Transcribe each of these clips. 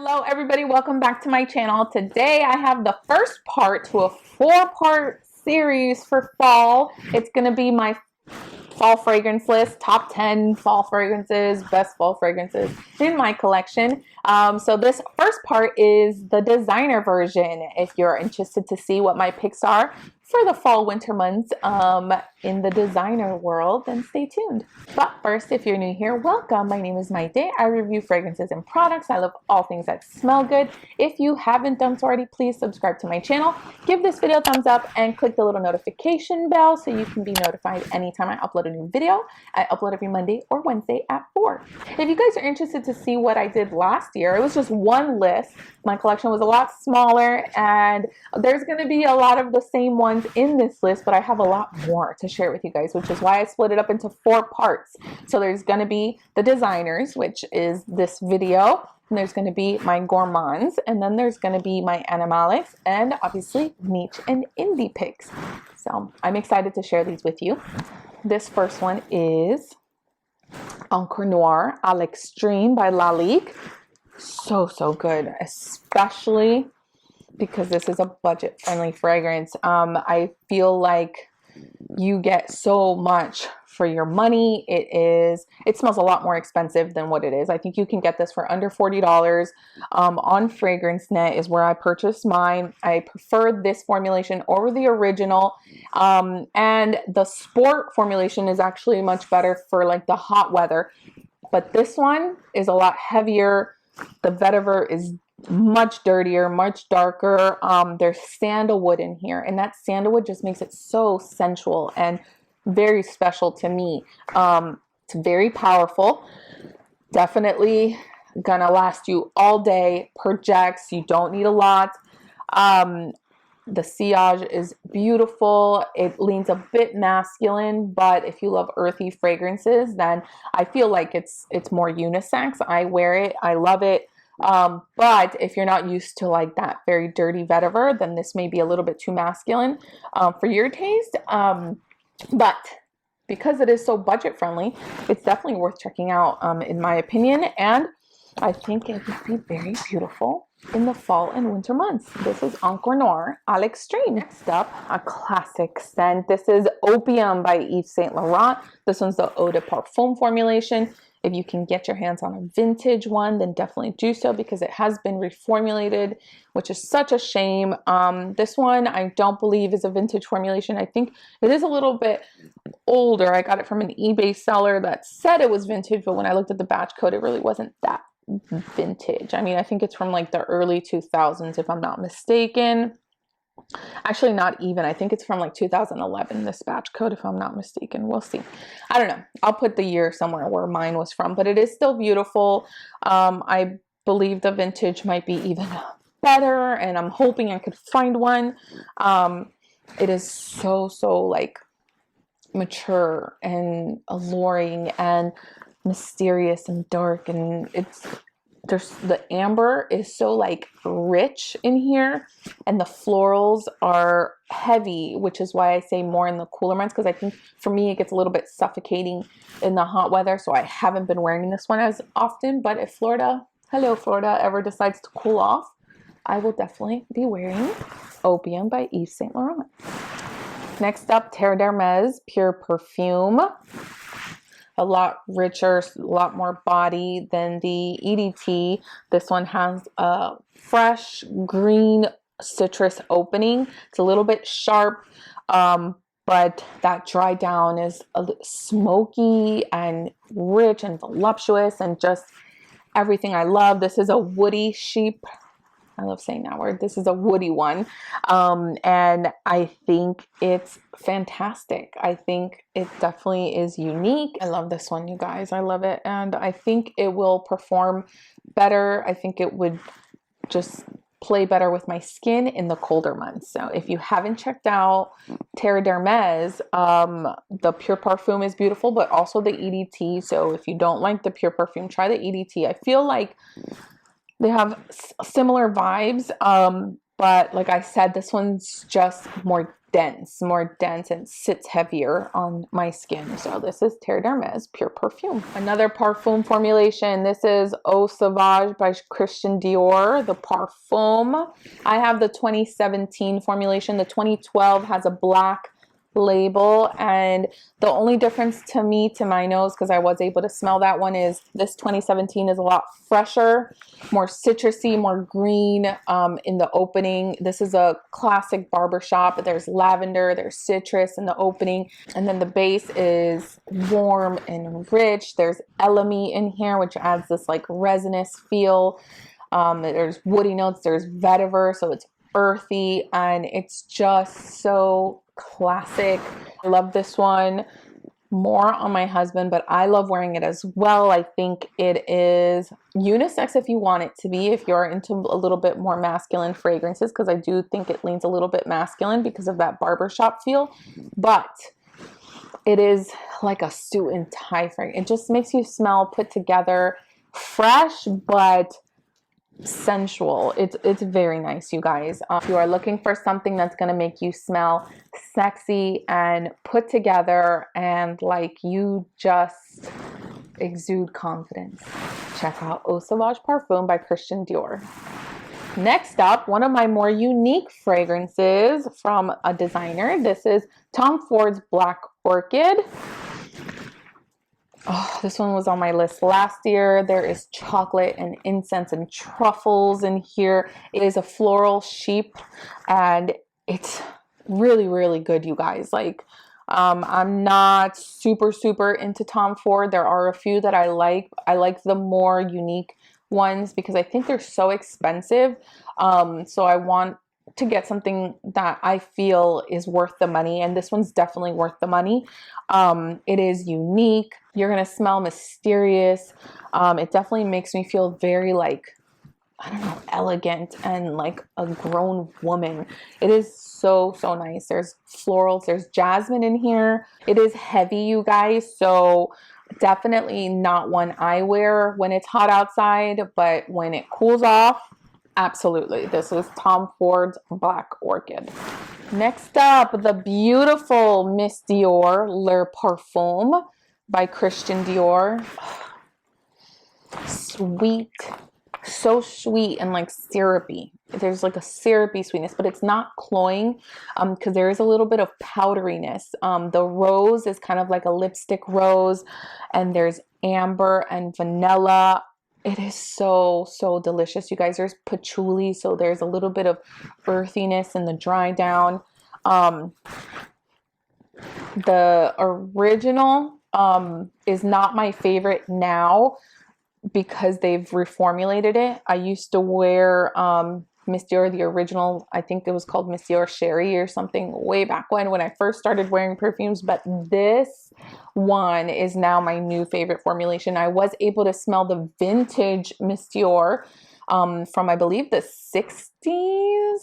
Hello everybody, welcome back to my channel. Today I have the first part to a 4-part series for fall. It's going to be my fall fragrance list, top 10 fall fragrances, best fall fragrances in my collection. So this first part is the designer version. If you're interested to see what my picks are for the fall winter months in the designer world, then stay tuned. But first, if you're new here, welcome. My name is Maite. I review fragrances and products. I love all things that smell good. If you haven't done so already, please subscribe to my channel, give this video a thumbs up, and click the little notification bell so you can be notified anytime I upload a new video. I upload every Monday or Wednesday at 4. If you guys are interested to see what I did last year, it was just one list. My collection was a lot smaller, and there's going to be a lot of the same ones in this list, but I have a lot more to share with you guys, which is why I split it up into 4 parts. So there's going to be the designers, which is this video, and there's going to be my gourmands, and then there's going to be my animalics, and obviously niche and indie picks. So I'm excited to share these with you. This first one is Encre Noire à l'Extreme by Lalique. So good, especially because this is a budget-friendly fragrance. I feel like you get so much for your money. It smells a lot more expensive than what it is. I think you can get this for under $40 on FragranceNet is where I purchased mine. I prefer this formulation over the original, and the sport formulation is actually much better for like the hot weather, but this one is a lot heavier. The vetiver is much dirtier, much darker. There's sandalwood in here, and that sandalwood just makes it so sensual and very special to me. It's very powerful, definitely gonna last you all day, projects, you don't need a lot. The sillage is beautiful. It leans a bit masculine, but if you love earthy fragrances, then I feel like it's more unisex. I wear it, I love it. But if you're not used to like that very dirty vetiver, then this may be a little bit too masculine for your taste. But because it is so budget friendly, it's definitely worth checking out in my opinion, and I think it would be very beautiful in the fall and winter months. This is Encre Noire à l'Extreme. Next up, a classic scent. This is Opium by Yves Saint Laurent. This one's the Eau de Parfum formulation. If you can get your hands on a vintage one, then definitely do so because it has been reformulated, which is such a shame. This one I don't believe is a vintage formulation. I think it is a little bit older. I got it from an eBay seller that said it was vintage, but when I looked at the batch code, it really wasn't that vintage. I mean, I think it's from like the early 2000s if I'm not mistaken. Actually, not even. I think it's from like 2011, this batch code, if I'm not mistaken. We'll see. I don't know. I'll put the year somewhere where mine was from, but it is still beautiful. I believe the vintage might be even better, and I'm hoping I could find one. It is so like mature and alluring and mysterious and dark, and the amber is so like rich in here, and the florals are heavy, which is why I say more in the cooler months, because I think for me it gets a little bit suffocating in the hot weather, so I haven't been wearing this one as often. But if Florida ever decides to cool off, I will definitely be wearing Opium by Yves Saint Laurent. Next up, Terre Pure Perfume. A lot richer, a lot more body than the EDT. This one has a fresh green citrus opening. It's a little bit sharp, but that dry down is smoky and rich and voluptuous and just everything I love. This is a woody sheep. I love saying that word. This is a woody one. And I think it's fantastic. I think it definitely is unique. I love this one, you guys. I love it. And I think it will perform better. I think it would just play better with my skin in the colder months. So if you haven't checked out Terre, the Pure Parfum is beautiful, but also the EDT. So if you don't like the Pure Perfume, try the EDT. I feel like they have similar vibes, but like I said, this one's just more more dense, and sits heavier on my skin. So this is Terre Pure Perfume. Another Parfume formulation. This is Eau Sauvage by Christian Dior, the Parfume. I have the 2017 formulation. The 2012 has a black label, and the only difference to me, to my nose, because I was able to smell that one, is this 2017 is a lot fresher, more citrusy, more green in the opening. This is a classic barbershop. There's lavender, there's citrus in the opening, and then the base is warm and rich. There's elemi in here, which adds this like resinous feel. There's woody notes, there's vetiver, so it's earthy, and it's just so classic. I love this one more on my husband, but I love wearing it as well. I think it is unisex if you want it to be, if you're into a little bit more masculine fragrances, because I do think it leans a little bit masculine because of that barbershop feel, but it is like a suit and tie fragrance. It just makes you smell put together, fresh, but sensual. It's very nice, you guys. If you are looking for something that's going to make you smell sexy and put together and like you just exude confidence, check out Eau Sauvage Parfum by Christian Dior. Next up, one of my more unique fragrances from a designer. This is Tom Ford's Black Orchid. Oh, this one was on my list last year. There is chocolate and incense and truffles in here. It is a floral sheep, and it's really, really good, you guys. Like, I'm not super into Tom Ford. There are a few that I like. I like the more unique ones because I think they're so expensive. So I want to get something that I feel is worth the money, and this one's definitely worth the money. It is unique. You're gonna smell mysterious. It definitely makes me feel very like, I don't know, elegant and like a grown woman. It is so nice. There's florals, there's jasmine in here. It is heavy, you guys, so definitely not one I wear when it's hot outside, but when it cools off, absolutely. This is Tom Ford's Black Orchid. Next up, the beautiful Miss Dior Le Parfum by Christian Dior. Sweet, so sweet and like syrupy. There's like a syrupy sweetness, but it's not cloying because there is a little bit of powderiness. The rose is kind of like a lipstick rose, and there's amber and vanilla. It is so delicious, you guys. There's patchouli, so there's a little bit of earthiness in the dry down. The original is not my favorite now because they've reformulated it. I used to wear Miss Dior, the original. I think it was called Miss Dior Sherry or something way back when I first started wearing perfumes, but this one is now my new favorite formulation. I was able to smell the vintage Miss Dior from, I believe, the 60s.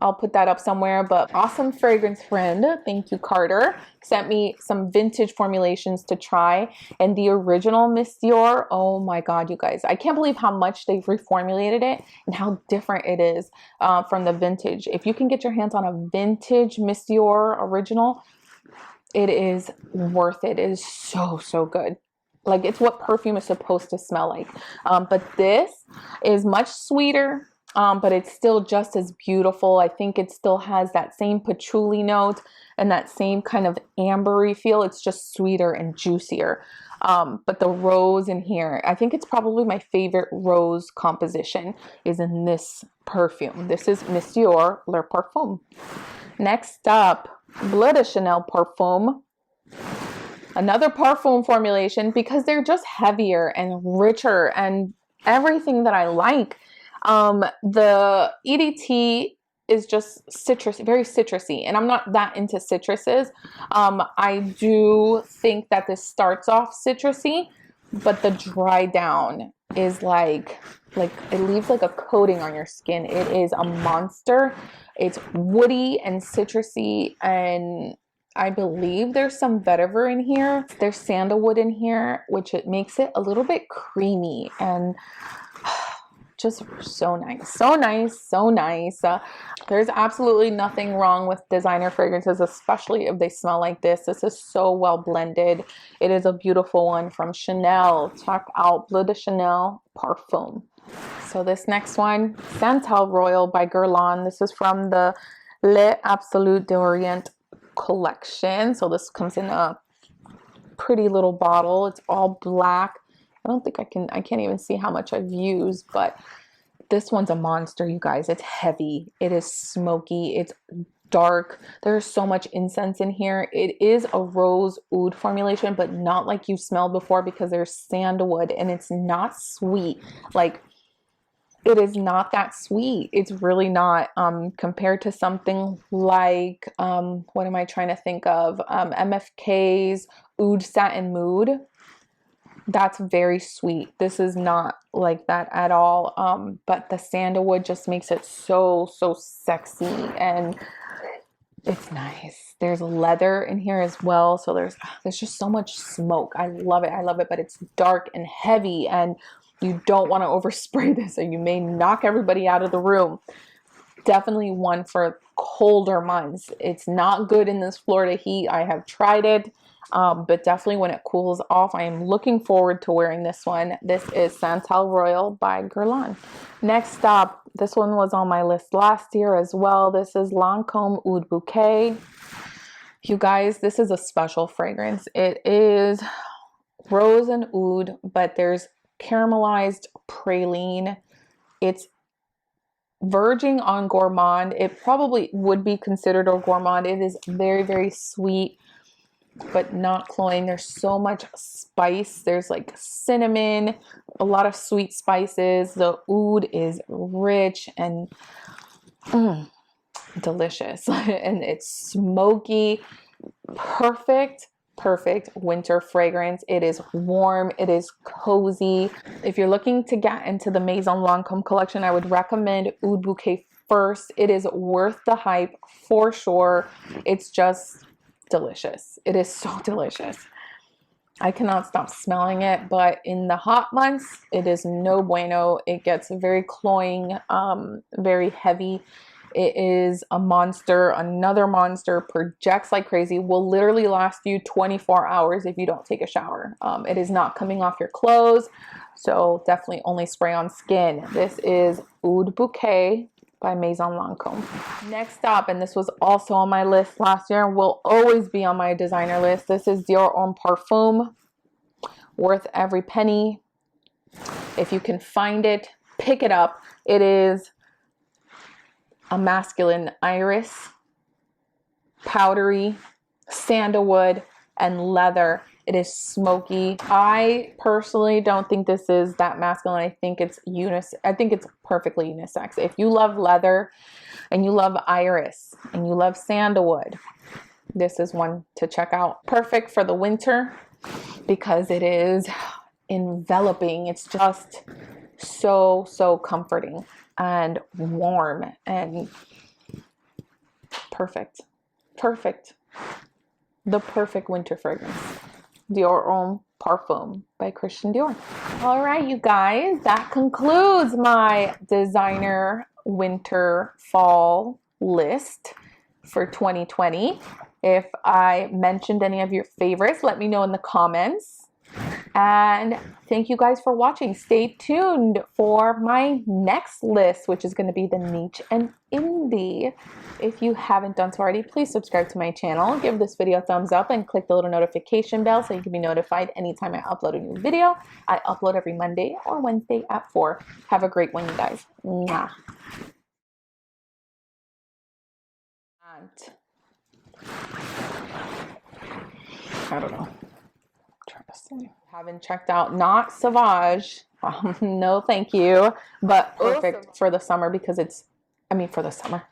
I'll put that up somewhere, but awesome fragrance friend, thank you, Carter, sent me some vintage formulations to try, and the original Miss Dior, oh my god, you guys, I can't believe how much they've reformulated it and how different it is from the vintage. If you can get your hands on a vintage Miss Dior original, it is worth it. It is so good. Like, it's what perfume is supposed to smell like. But this is much sweeter, but it's still just as beautiful. I think it still has that same patchouli note and that same kind of ambery feel. It's just sweeter and juicier. But the rose in here, I think it's probably my favorite rose composition is in this perfume. This is Miss Dior Le Parfum. Next up, Bleu de Chanel Parfum. Another parfum formulation because they're just heavier and richer and everything that I like. The EDT is just citrus, very citrusy, and I'm not that into citruses. I do think that this starts off citrusy, but the dry down is like it leaves like a coating on your skin. It is a monster. It's woody and citrusy, and I believe there's some vetiver in here. There's sandalwood in here, which it makes it a little bit creamy and just so nice, so nice, so nice. There's absolutely nothing wrong with designer fragrances, especially if they smell like this. This is so well blended. It is a beautiful one from Chanel. Check out Bleu de Chanel Parfum. So this next one, Santal Royal by Guerlain. This is from the Les Absoluts d'Orient collection. So this comes in a pretty little bottle. It's all black. I don't think I can't even see how much I've used, but this one's a monster, you guys. It's heavy. It is smoky. It's dark. There's so much incense in here. It is a rose oud formulation, but not like you smelled before, because there's sandalwood and it's not sweet. Like, it is not that sweet. It's really not, compared to something like, what am I trying to think of? MFK's Oud Satin Mood. That's very sweet. This is not like that at all. But the sandalwood just makes it so sexy, and it's nice. There's leather in here as well. So there's just so much smoke. I love it. I love it, but it's dark and heavy, and you don't want to overspray this, or you may knock everybody out of the room. Definitely one for colder months. It's not good in this Florida heat. I have tried it. But definitely when it cools off, I am looking forward to wearing this one. This is Santal Royal by Guerlain. Next up, this one was on my list last year as well. This is Lancôme Oud Bouquet. You guys, this is a special fragrance. It is rose and oud, but there's caramelized praline. It's verging on gourmand. It probably would be considered a gourmand. It is very sweet, but not cloying. There's so much spice. There's like cinnamon, a lot of sweet spices. The oud is rich and delicious, and it's smoky. Perfect winter fragrance. It is warm. It is cozy. If you're looking to get into the Maison Lancôme collection, I would recommend Oud Bouquet first. It is worth the hype for sure. It's just delicious. It is so delicious. I cannot stop smelling it, but in the hot months, it is no bueno. It gets very cloying, very heavy. It is a monster, another monster, projects like crazy, will literally last you 24 hours if you don't take a shower. It is not coming off your clothes, so definitely only spray on skin. This is Oud Bouquet by Maison Lancôme. Next up, and this was also on my list last year and will always be on my designer list, this is Dior Homme Parfum. Worth every penny. If you can find it, pick it up. It is a masculine iris, powdery, sandalwood, and leather. It is smoky. I personally don't think this is that masculine. I think it's perfectly unisex. If you love leather and you love iris and you love sandalwood, this is one to check out. Perfect for the winter because it is enveloping. It's just so comforting and warm and perfect. The perfect winter fragrance. Dior Homme Parfum by Christian Dior. All right, you guys, that concludes my designer winter fall list for 2020. If I mentioned any of your favorites, let me know in the comments. And thank you guys for watching. Stay tuned for my next list, which is going to be the niche and indie. If you haven't done so already, please subscribe to my channel, give this video a thumbs up, and click the little notification bell so you can be notified anytime I upload a new video. I upload every Monday or Wednesday at 4. Have a great one, you guys. Mwah. I don't know. Haven't checked out not Sauvage, no thank you, but perfect for the summer because it's for the summer.